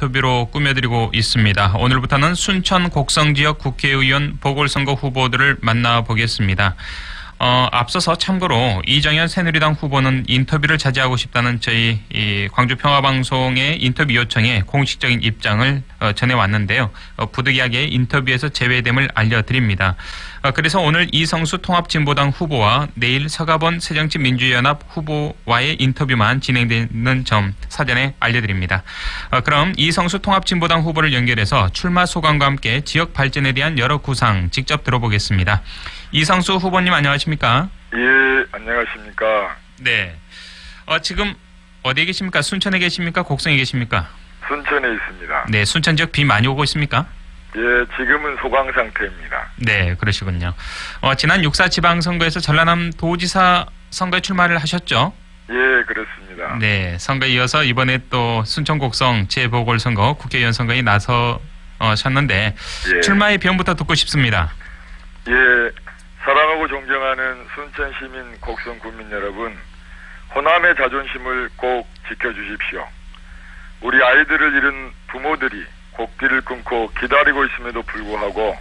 인터뷰로 꾸며드리고 있습니다. 오늘부터는 순천 곡성지역 국회의원 보궐선거 후보들을 만나보겠습니다. 앞서서 참고로 이정현 새누리당 후보는 인터뷰를 자제하고 싶다는 저희 광주 평화방송의 인터뷰 요청에 공식적인 입장을 전해왔는데요. 부득이하게 인터뷰에서 제외됨을 알려드립니다. 그래서 오늘 이성수 통합진보당 후보와 내일 서가번 새정치민주연합 후보와의 인터뷰만 진행되는 점 사전에 알려드립니다. 그럼 이성수 통합진보당 후보를 연결해서 출마 소감과 함께 지역 발전에 대한 여러 구상 직접 들어보겠습니다. 이성수 후보님 안녕하십니까? 예, 안녕하십니까? 네. 지금 어디에 계십니까? 순천에 계십니까? 곡성에 계십니까? 순천에 있습니다. 네, 순천 지역 비 많이 오고 있습니까? 예, 지금은 소강 상태입니다. 네, 그러시군요. 지난 6.4 지방선거에서 전라남 도지사 선거에 출마를 하셨죠? 예, 그렇습니다. 네, 선거에 이어서 이번에 또 순천 곡성 재보궐선거 국회의원 선거에 나서셨는데 예. 출마의 비용부터 듣고 싶습니다. 예, 사랑하고 존경하는 순천 시민 곡성 국민 여러분, 호남의 자존심을 꼭 지켜주십시오. 우리 아이들을 잃은 부모들이 곡기를 끊고 기다리고 있음에도 불구하고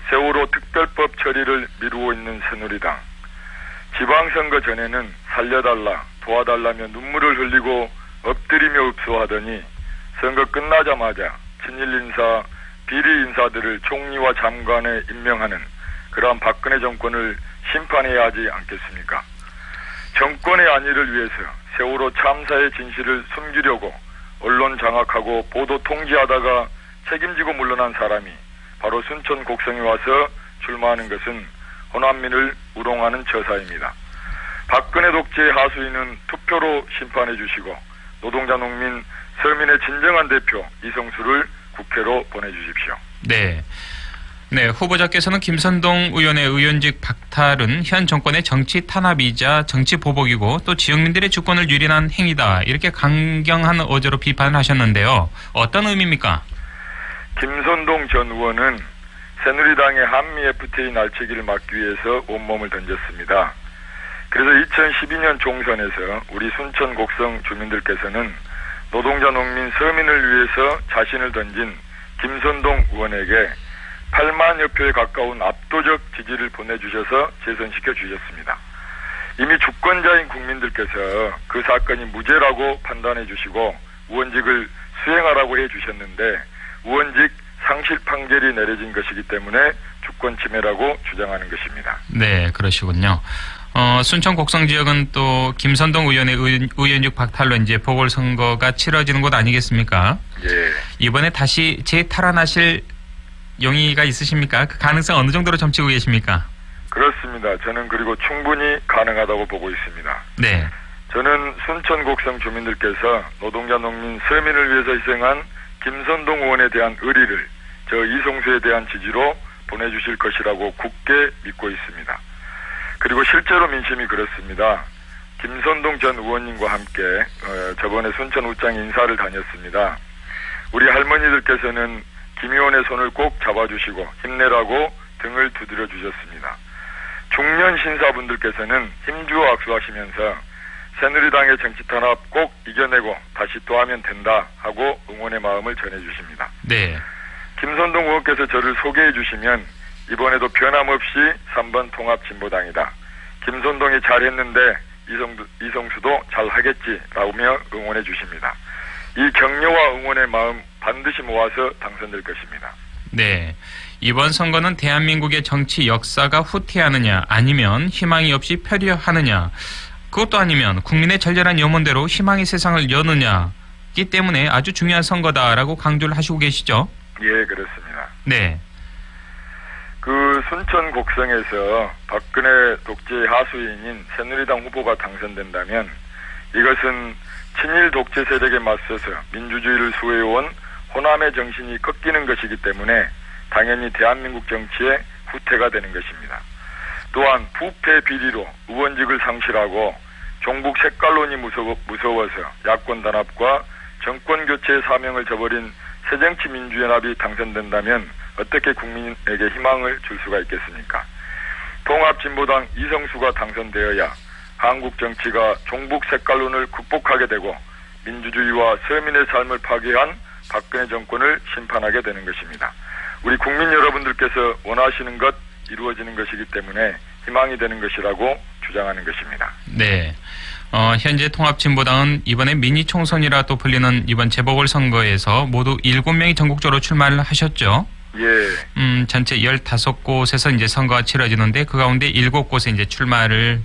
세월호 특별법 처리를 미루고 있는 새누리당. 지방선거 전에는 살려달라, 도와달라며 눈물을 흘리고 엎드리며 읍소하더니 선거 끝나자마자 친일 인사, 비리 인사들을 총리와 장관에 임명하는 그러한 박근혜 정권을 심판해야 하지 않겠습니까? 정권의 안위를 위해서 세월호 참사의 진실을 숨기려고 언론 장악하고 보도 통제하다가 책임지고 물러난 사람이 바로 순천 곡성에 와서 출마하는 것은 호남민을 우롱하는 처사입니다. 박근혜 독재의 하수인은 투표로 심판해 주시고 노동자 농민 서민의 진정한 대표 이성수를 국회로 보내주십시오. 네. 네, 후보자께서는 김선동 의원의 의원직 박탈은 현 정권의 정치 탄압이자 정치 보복이고 또 지역민들의 주권을 유린한 행위다. 이렇게 강경한 어조로 비판을 하셨는데요. 어떤 의미입니까? 김선동 전 의원은 새누리당의 한미 FTA 날치기를 막기 위해서 온몸을 던졌습니다. 그래서 2012년 총선에서 우리 순천 곡성 주민들께서는 노동자 농민 서민을 위해서 자신을 던진 김선동 의원에게 8만여 표에 가까운 압도적 지지를 보내주셔서 재선시켜 주셨습니다. 이미 주권자인 국민들께서 그 사건이 무죄라고 판단해 주시고 의원직을 수행하라고 해 주셨는데 의원직 상실 판결이 내려진 것이기 때문에 주권 침해라고 주장하는 것입니다. 네, 그러시군요. 순천 곡성 지역은 또 김선동 의원의 의원직 박탈로 이제 보궐선거가 치러지는 곳 아니겠습니까? 예. 이번에 다시 재탈환하실 용의가 있으십니까? 그 가능성 어느 정도로 점치고 계십니까? 그렇습니다. 저는 그리고 충분히 가능하다고 보고 있습니다. 네. 저는 순천 곡성 주민들께서 노동자 농민 서민을 위해서 희생한 김선동 의원에 대한 의리를 저 이성수에 대한 지지로 보내주실 것이라고 굳게 믿고 있습니다. 그리고 실제로 민심이 그렇습니다. 김선동 전 의원님과 함께 저번에 순천 우장 인사를 다녔습니다. 우리 할머니들께서는 김 의원의 손을 꼭 잡아주시고 힘내라고 등을 두드려 주셨습니다. 중년 신사분들께서는 힘주어 악수하시면서 새누리당의 정치 탄압 꼭 이겨내고 다시 또 하면 된다 하고 응원의 마음을 전해주십니다. 네. 김선동 의원께서 저를 소개해 주시면 이번에도 변함없이 3번 통합진보당이다. 김선동이 잘했는데 이성수도 잘하겠지라며 응원해 주십니다. 이 격려와 응원의 마음 반드시 모아서 당선될 것입니다. 네. 이번 선거는 대한민국의 정치 역사가 후퇴하느냐 아니면 희망이 없이 표류하느냐 그것도 아니면 국민의 절절한 염원대로 희망의 세상을 여느냐이기 때문에 아주 중요한 선거다라고 강조를 하시고 계시죠? 예, 그렇습니다. 네. 그 순천 곡성에서 박근혜 독재의 하수인인 새누리당 후보가 당선된다면 이것은 친일 독재 세력에 맞서서 민주주의를 수호해온 호남의 정신이 꺾이는 것이기 때문에 당연히 대한민국 정치의 후퇴가 되는 것입니다. 또한 부패 비리로 의원직을 상실하고 종북 색깔론이 무서워서 야권 단합과 정권 교체의 사명을 저버린 새정치민주연합이 당선된다면 어떻게 국민에게 희망을 줄 수가 있겠습니까? 통합진보당 이성수가 당선되어야 한국 정치가 종북 색깔론을 극복하게 되고 민주주의와 서민의 삶을 파괴한 박근혜 정권을 심판하게 되는 것입니다. 우리 국민 여러분들께서 원하시는 것 이루어지는 것이기 때문에 희망이 되는 것이라고 주장하는 것입니다. 네. 현재 통합진보당은 이번에 미니 총선이라 또 불리는 이번 재보궐선거에서 모두 7명이 전국적으로 출마를 하셨죠. 예. 전체 15곳에서 이제 선거가 치러지는데 그 가운데 7곳에 이제 출마를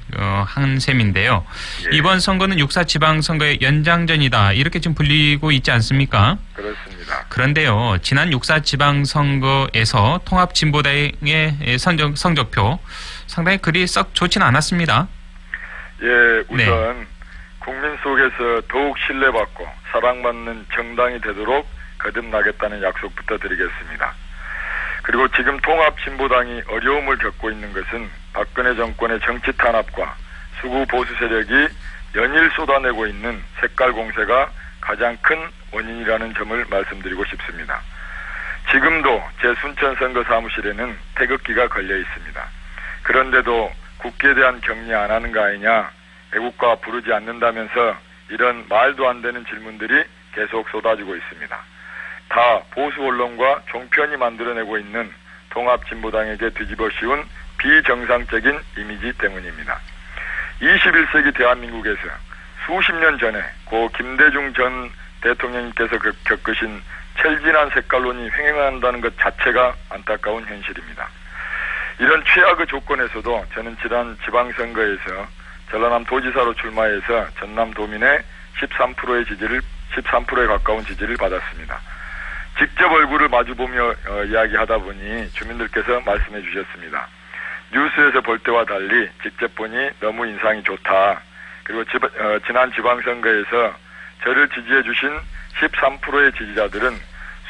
한 셈인데요. 예. 이번 선거는 6.4 지방선거의 연장전이다. 이렇게 지금 불리고 있지 않습니까? 그렇습니다. 그런데요. 지난 6.4 지방선거에서 통합진보당의 성적표 상당히 그리 썩 좋지는 않았습니다. 예, 우선 국민 속에서 더욱 신뢰받고 사랑받는 정당이 되도록 거듭나겠다는 약속부터 드리겠습니다. 그리고 지금 통합진보당이 어려움을 겪고 있는 것은 박근혜 정권의 정치 탄압과 수구 보수 세력이 연일 쏟아내고 있는 색깔 공세가 가장 큰 원인이라는 점을 말씀드리고 싶습니다. 지금도 제 순천 선거 사무실에는 태극기가 걸려 있습니다. 그런데도 국회에 대한 격리 안 하는 거 아니냐, 애국가 부르지 않는다면서 이런 말도 안 되는 질문들이 계속 쏟아지고 있습니다. 다 보수 언론과 종편이 만들어내고 있는 통합진보당에게 뒤집어 씌운 비정상적인 이미지 때문입니다. 21세기 대한민국에서 수십 년 전에 고 김대중 전 대통령님께서 겪으신 철진한 색깔론이 횡행한다는 것 자체가 안타까운 현실입니다. 이런 최악의 조건에서도 저는 지난 지방선거에서 전라남 도지사로 출마해서 전남도민의 13%에 가까운 지지를 받았습니다. 직접 얼굴을 마주보며 이야기하다 보니 주민들께서 말씀해 주셨습니다. 뉴스에서 볼 때와 달리 직접 보니 너무 인상이 좋다. 그리고 지난 지방선거에서 저를 지지해 주신 13%의 지지자들은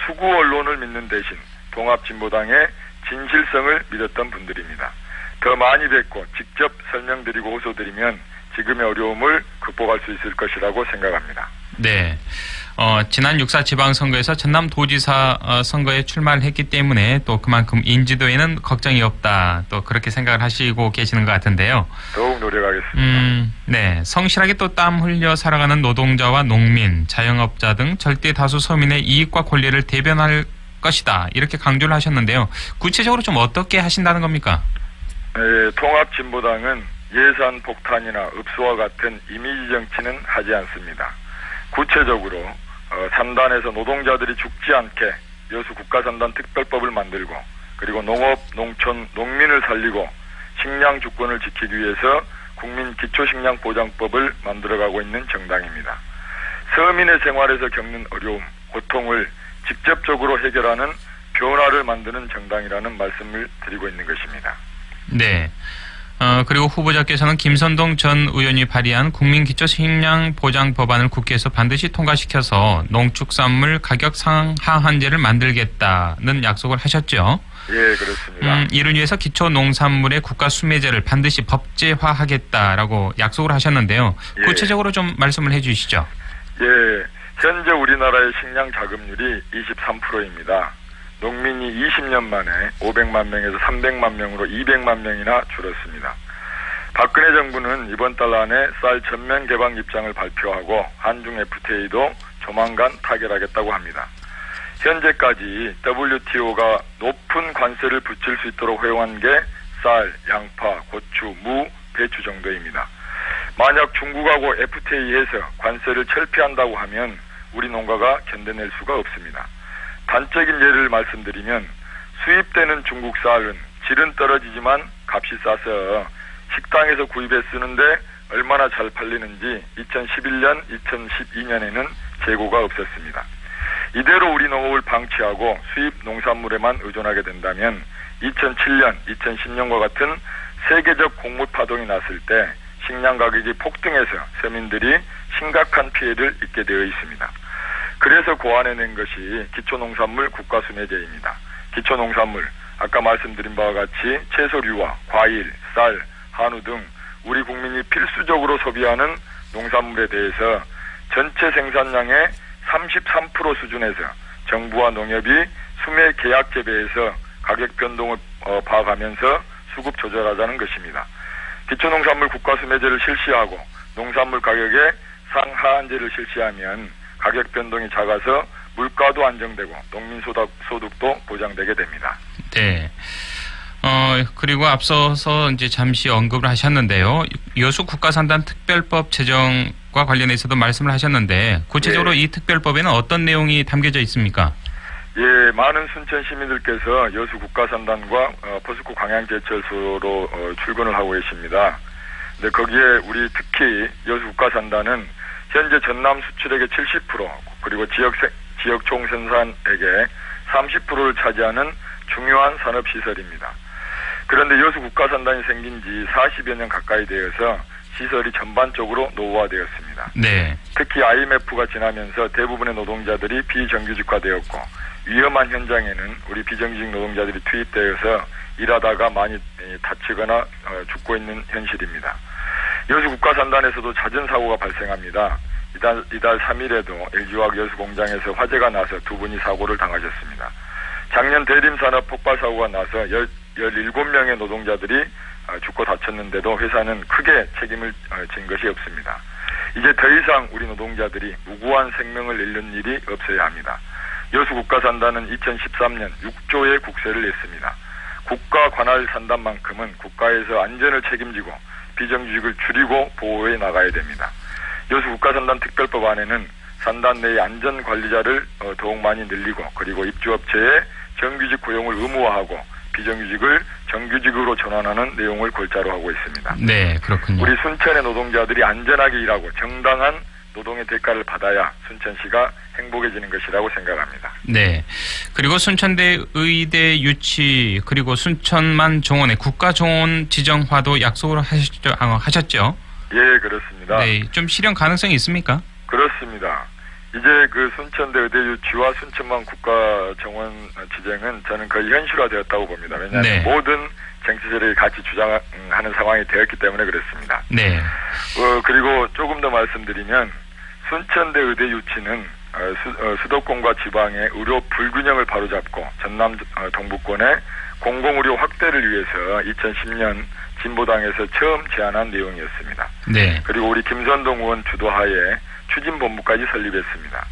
수구 언론을 믿는 대신 통합진보당의 진실성을 믿었던 분들입니다. 더 많이 뵙고 직접 설명드리고 호소드리면 지금의 어려움을 극복할 수 있을 것이라고 생각합니다. 네. 지난 6.4 지방선거에서 전남도지사 선거에 출마를 했기 때문에 또 그만큼 인지도에는 걱정이 없다. 또 그렇게 생각을 하시고 계시는 것 같은데요. 더욱 노력하겠습니다. 네. 성실하게 또 땀 흘려 살아가는 노동자와 농민, 자영업자 등 절대 다수 서민의 이익과 권리를 대변할 것이다. 이렇게 강조를 하셨는데요. 구체적으로 좀 어떻게 하신다는 겁니까? 네, 통합진보당은 예산 폭탄이나 읍수와 같은 이미지 정치는 하지 않습니다. 구체적으로 산단에서 노동자들이 죽지 않게 여수 국가산단 특별법을 만들고 그리고 농업, 농촌, 농민을 살리고 식량 주권을 지키기 위해서 국민 기초식량보장법을 만들어가고 있는 정당입니다. 서민의 생활에서 겪는 어려움, 고통을 직접적으로 해결하는 변화를 만드는 정당이라는 말씀을 드리고 있는 것입니다. 네. 그리고 후보자께서는 김선동 전 의원이 발의한 국민기초식량보장 법안을 국회에서 반드시 통과시켜서 농축산물 가격 상하한제를 만들겠다는 약속을 하셨죠. 예, 그렇습니다. 이를 위해서 기초농산물의 국가수매제를 반드시 법제화하겠다라고 약속을 하셨는데요. 예. 구체적으로 좀 말씀을 해 주시죠. 예, 현재 우리나라의 식량 자급률이 23%입니다. 농민이 20년 만에 500만 명에서 300만 명으로 200만 명이나 줄었습니다. 박근혜 정부는 이번 달 안에 쌀 전면 개방 입장을 발표하고 한중 FTA도 조만간 타결하겠다고 합니다. 현재까지 WTO가 높은 관세를 붙일 수 있도록 허용한 게 쌀, 양파, 고추, 무, 배추 정도입니다. 만약 중국하고 FTA에서 관세를 철폐한다고 하면 우리 농가가 견뎌낼 수가 없습니다. 단적인 예를 말씀드리면 수입되는 중국 쌀은 질은 떨어지지만 값이 싸서 식당에서 구입해 쓰는데 얼마나 잘 팔리는지 2011년, 2012년에는 재고가 없었습니다. 이대로 우리 농업을 방치하고 수입 농산물에만 의존하게 된다면 2007년, 2010년과 같은 세계적 곡물 파동이 났을 때 식량 가격이 폭등해서 서민들이 심각한 피해를 입게 되어 있습니다. 그래서 고안해낸 것이 기초농산물 국가수매제입니다. 기초농산물, 아까 말씀드린 바와 같이 채소류와 과일, 쌀, 한우 등 우리 국민이 필수적으로 소비하는 농산물에 대해서 전체 생산량의 33% 수준에서 정부와 농협이 수매 계약 재배에서 가격 변동을 봐가면서 수급 조절하자는 것입니다. 기초농산물 국가수매제를 실시하고 농산물 가격에 상하한제를 실시하면 가격 변동이 작아서 물가도 안정되고 농민 소득도 보장되게 됩니다. 네. 그리고 앞서서 이제 잠시 언급을 하셨는데요. 여수 국가산단 특별법 제정과 관련해서도 말씀을 하셨는데 구체적으로 이 특별법에는 어떤 내용이 담겨져 있습니까? 예, 많은 순천 시민들께서 여수 국가산단과 포스코 광양제철소로 출근을 하고 계십니다. 근데 거기에 우리 특히 여수 국가산단은 현재 전남 수출액의 70% 그리고 지역 총생산액의 30%를 차지하는 중요한 산업시설입니다. 그런데 여수 국가산단이 생긴 지 40여 년 가까이 되어서 시설이 전반적으로 노후화되었습니다. 네. 특히 IMF가 지나면서 대부분의 노동자들이 비정규직화되었고 위험한 현장에는 우리 비정규직 노동자들이 투입되어서 일하다가 많이 다치거나 죽고 있는 현실입니다. 여수 국가산단에서도 잦은 사고가 발생합니다. 이달 3일에도 LG화학 여수 공장에서 화재가 나서 2분이 사고를 당하셨습니다. 작년 대림산업 폭발 사고가 나서 17명의 노동자들이 죽고 다쳤는데도 회사는 크게 책임을 진 것이 없습니다. 이제 더 이상 우리 노동자들이 무고한 생명을 잃는 일이 없어야 합니다. 여수 국가산단은 2013년 6조의 국세를 냈습니다. 국가 관할 산단만큼은 국가에서 안전을 책임지고 비정규직을 줄이고 보호해 나가야 됩니다. 여수 국가산단 특별법 안에는 산단 내의 안전관리자를 더욱 많이 늘리고 그리고 입주업체에 정규직 고용을 의무화하고 비정규직을 정규직으로 전환하는 내용을 골자로 하고 있습니다. 네, 그렇군요. 우리 순천의 노동자들이 안전하게 일하고 정당한 노동의 대가를 받아야 순천시가 행복해지는 것이라고 생각합니다. 네. 그리고 순천대 의대 유치 그리고 순천만 종원의 국가종원 지정화도 약속을 하셨죠? 예, 그렇습니다. 네, 좀 실현 가능성이 있습니까? 그렇습니다. 이제 그 순천대 의대 유치와 순천만 국가정원 지정은 저는 거의 현실화되었다고 봅니다. 왜냐하면 네. 모든 정치 세력이 같이 주장하는 상황이 되었기 때문에 그렇습니다. 네. 그리고 조금 더 말씀드리면 순천대 의대 유치는 수도권과 지방의 의료 불균형을 바로잡고 전남 동부권의 공공의료 확대를 위해서 2010년 진보당에서 처음 제안한 내용이었습니다. 네. 그리고 우리 김선동 의원 주도하에 추진본부까지 설립했습니다.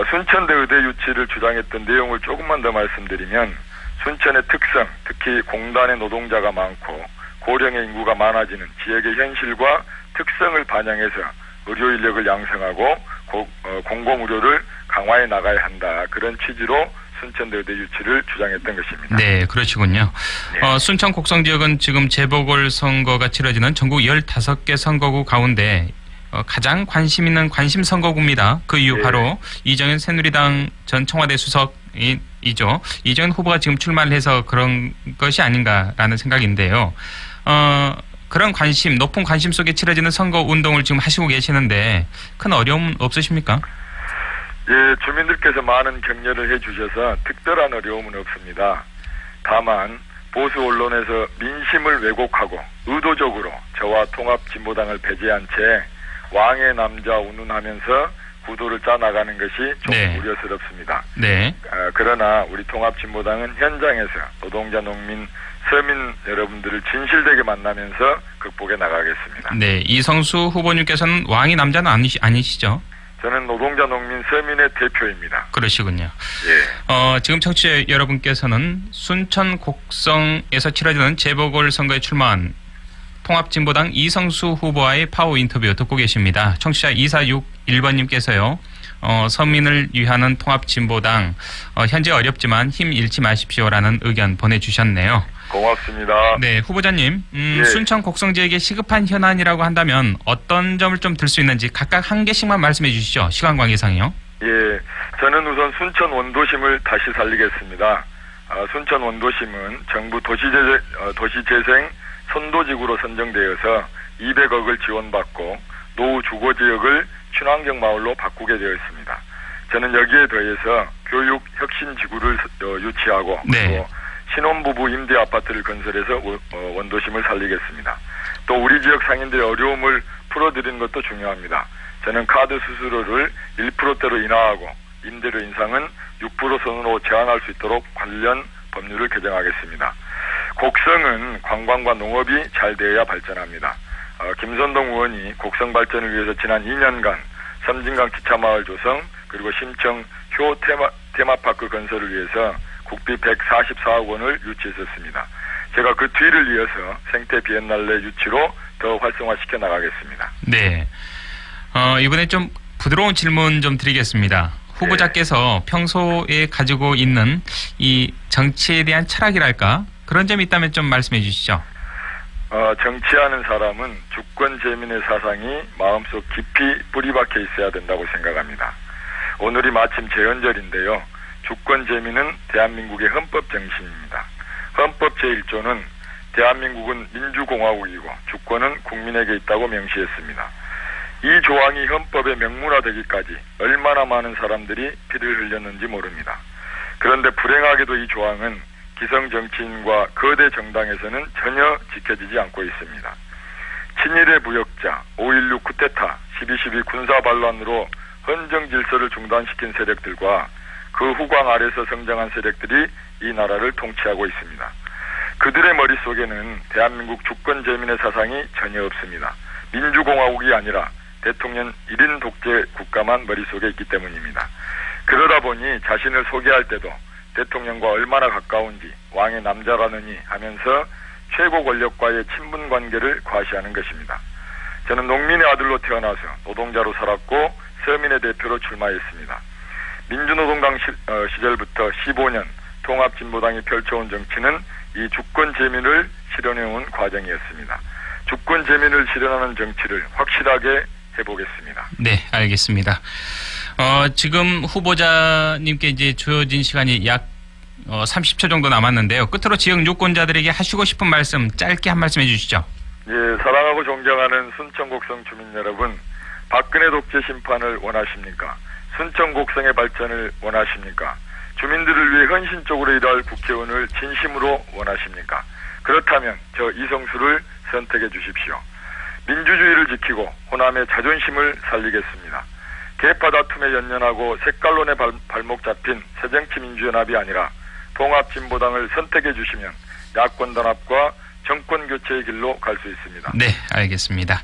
순천대 의대 유치를 주장했던 내용을 조금만 더 말씀드리면 순천의 특성, 특히 공단의 노동자가 많고 고령의 인구가 많아지는 지역의 현실과 특성을 반영해서 의료 인력을 양성하고 공공의료를 강화해 나가야 한다. 그런 취지로 순천대 의대 유치를 주장했던 것입니다. 네, 그러시군요. 네. 순천 곡성 지역은 지금 재보궐선거가 치러지는 전국 15개 선거구 가운데 가장 관심 있는 관심 선거구입니다. 그 이유 바로 이정현 새누리당 전 청와대 수석이죠. 이정현 후보가 지금 출마를 해서 그런 것이 아닌가라는 생각인데요. 그런 관심, 높은 관심 속에 치러지는 선거 운동을 지금 하시고 계시는데 큰 어려움은 없으십니까? 예, 주민들께서 많은 격려를 해주셔서 특별한 어려움은 없습니다. 다만 보수 언론에서 민심을 왜곡하고 의도적으로 저와 통합진보당을 배제한 채 왕의 남자 운운하면서 구도를 짜나가는 것이 좀 네. 우려스럽습니다. 네. 그러나 우리 통합진보당은 현장에서 노동자, 농민, 서민 여러분들을 진실되게 만나면서 극복해 나가겠습니다. 네, 이성수 후보님께서는 왕이 남자는 아니시죠? 저는 노동자, 농민, 서민의 대표입니다. 그러시군요. 예. 지금 청취자 여러분께서는 순천 곡성에서 치러지는 재보궐선거에 출마한 통합진보당 이성수 후보와의 파워 인터뷰 듣고 계십니다. 청취자 2461번님께서요. 서민을 위하는 통합진보당 현재 어렵지만 힘 잃지 마십시오라는 의견 보내주셨네요. 고맙습니다. 네, 후보자님. 예. 순천 곡성 지역의 시급한 현안이라고 한다면 어떤 점을 좀 들 수 있는지 각각 한 개씩만 말씀해 주시죠. 시간 관계상요. 예, 저는 우선 순천 원도심을 다시 살리겠습니다. 순천 원도심은 정부 도시재생 선도지구로 선정되어서 200억을 지원받고 노후 주거지역을 친환경 마을로 바꾸게 되어 있습니다. 저는 여기에 더해서 교육 혁신지구를 유치하고 네. 신혼부부 임대 아파트를 건설해서 원도심을 살리겠습니다. 또 우리 지역 상인들의 어려움을 풀어드리는 것도 중요합니다. 저는 카드 수수료를 1%대로 인하하고 임대료 인상은 6% 선으로 제한할 수 있도록 관련 법률을 개정하겠습니다. 곡성은 관광과 농업이 잘 되어야 발전합니다. 김선동 의원이 곡성 발전을 위해서 지난 2년간 섬진강 기차마을 조성 그리고 심청 효 테마파크 건설을 위해서 국비 144억 원을 유치했었습니다. 제가 그 뒤를 이어서 생태 비엔날레 유치로 더 활성화시켜 나가겠습니다. 네. 이번에 좀 부드러운 질문 좀 드리겠습니다. 후보자께서 평소에 가지고 있는 이 정치에 대한 철학이랄까? 그런 점이 있다면 좀 말씀해 주시죠. 정치하는 사람은 주권 재민의 사상이 마음속 깊이 뿌리박혀 있어야 된다고 생각합니다. 오늘이 마침 재헌절인데요. 주권 재민은 대한민국의 헌법 정신입니다. 헌법 제1조는 대한민국은 민주공화국이고 주권은 국민에게 있다고 명시했습니다. 이 조항이 헌법의 명문화되기까지 얼마나 많은 사람들이 피를 흘렸는지 모릅니다. 그런데 불행하게도 이 조항은 기성 정치인과 거대 정당에서는 전혀 지켜지지 않고 있습니다. 친일의 부역자, 5.16 쿠데타, 12.12 군사반란으로 헌정 질서를 중단시킨 세력들과 그 후광 아래서 성장한 세력들이 이 나라를 통치하고 있습니다. 그들의 머릿속에는 대한민국 주권 재민의 사상이 전혀 없습니다. 민주공화국이 아니라 대통령 1인 독재 국가만 머릿속에 있기 때문입니다. 그러다 보니 자신을 소개할 때도 대통령과 얼마나 가까운지 왕의 남자라느니 하면서 최고 권력과의 친분 관계를 과시하는 것입니다. 저는 농민의 아들로 태어나서 노동자로 살았고 서민의 대표로 출마했습니다. 민주노동당 시절부터 15년 통합진보당이 펼쳐온 정치는 이 주권 재민을 실현해온 과정이었습니다. 주권 재민을 실현하는 정치를 확실하게 해보겠습니다. 네, 알겠습니다. 지금 후보자님께 이제 주어진 시간이 약 30초 정도 남았는데요. 끝으로 지역 유권자들에게 하시고 싶은 말씀 짧게 한 말씀 해주시죠. 예, 사랑하고 존경하는 순천 곡성 주민 여러분, 박근혜 독재 심판을 원하십니까? 순천 곡성의 발전을 원하십니까? 주민들을 위해 헌신적으로 일할 국회의원을 진심으로 원하십니까? 그렇다면 저 이성수를 선택해 주십시오. 민주주의를 지키고 호남의 자존심을 살리겠습니다. 계파 다툼에 연연하고 색깔론에 발목 잡힌 새정치민주연합이 아니라 통합진보당을 선택해 주시면 야권 단합과 정권 교체의 길로 갈 수 있습니다. 네, 알겠습니다.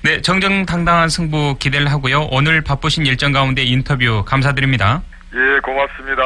네, 정정당당한 승부 기대를 하고요. 오늘 바쁘신 일정 가운데 인터뷰 감사드립니다. 예, 고맙습니다.